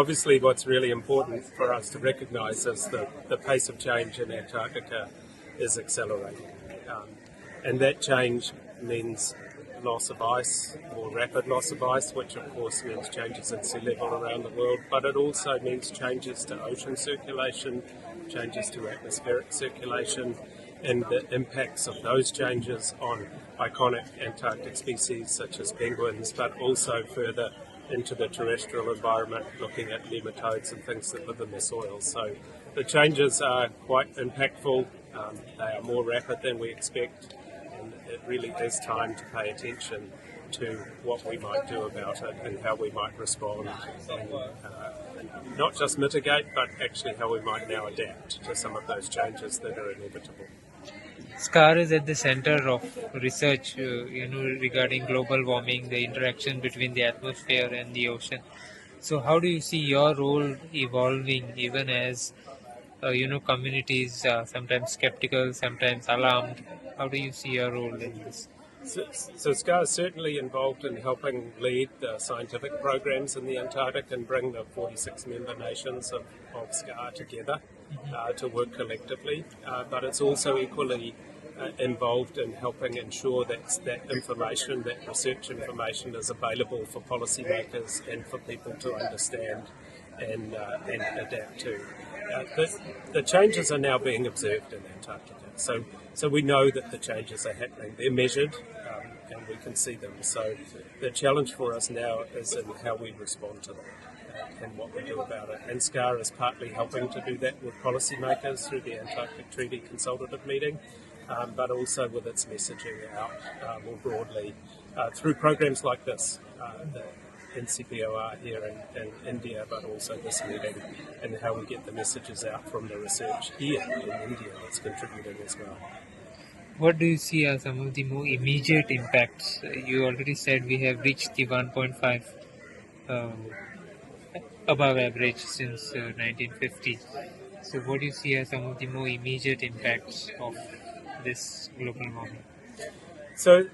obviously what's really important for us to recognise is the pace of change in Antarctica is accelerating. And that change means loss of ice, more rapid loss of ice, which of course means changes in sea level around the world, but it also means changes to ocean circulation, changes to atmospheric circulation, and the impacts of those changes on iconic Antarctic species such as penguins, but also further into the terrestrial environment, looking at nematodes and things that live in the soil. So the changes are quite impactful. They are more rapid than we expect, and it really is time to pay attention to what we might do about it and how we might respond and not just mitigate, but actually how we might now adapt to some of those changes that are inevitable. SCAR is at the center of research, regarding global warming, the interaction between the atmosphere and the ocean. So, how do you see your role evolving, even as communities are sometimes skeptical, sometimes alarmed? How do you see your role in this? So SCAR is certainly involved in helping lead the scientific programs in the Antarctic and bring the 46 member nations of SCAR together to work collectively. But it's also equally involved in helping ensure that information, that research information, is available for policymakers and for people to understand and adapt to. The changes are now being observed in Antarctica. So we know that the changes are happening. They're measured and we can see them. So the challenge for us now is in how we respond to that and what we do about it. And SCAR is partly helping to do that with policymakers through the Antarctic Treaty Consultative Meeting, but also with its messaging out more broadly through programs like this, the NCPOR here in India, but also this meeting, and how we get the messages out from the research here in India that's contributing as well. What do you see are some of the more immediate impacts? You already said we have reached the 1.5 above average since 1950. So what do you see are some of the more immediate impacts of this global warming? So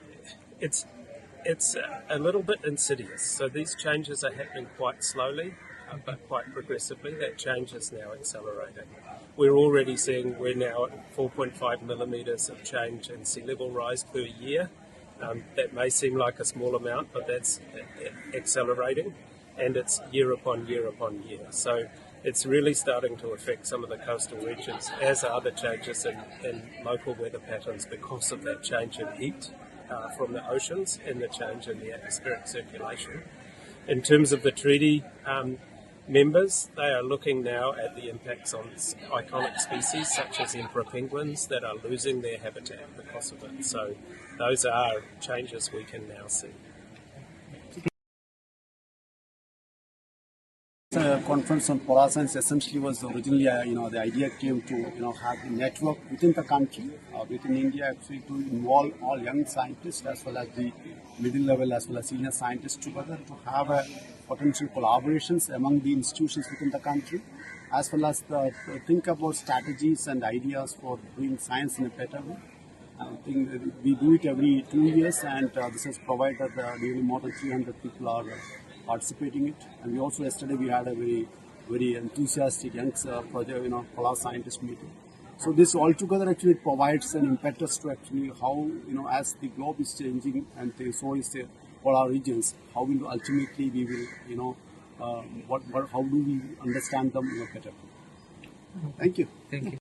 it's a little bit insidious. So these changes are happening quite slowly, but quite progressively. That change is now accelerating. We're already seeing we're now at 4.5 millimetres of change in sea level rise per year. That may seem like a small amount, but that's accelerating, and it's year upon year upon year. So it's really starting to affect some of the coastal regions, as are the changes in local weather patterns because of that change in heat from the oceans and the change in the atmospheric circulation. In terms of the treaty members, they are looking now at the impacts on iconic species such as emperor penguins that are losing their habitat because of it. So those are changes we can now see. The conference on polar science essentially was originally, the idea came to, have a network within the country, within India, actually to involve all young scientists as well as the middle level as well as senior scientists together to have a potential collaborations among the institutions within the country, as well as think about strategies and ideas for doing science in a better way. I think we do it every 2 years, and this has provided nearly more than 300 people are participating in it. And we also yesterday we had a very enthusiastic young project, polar scientist meeting. So this altogether actually provides an impetus to actually how, as the globe is changing and so is the polar regions, how will ultimately we will, how do we understand them better? Thank you. Thank you.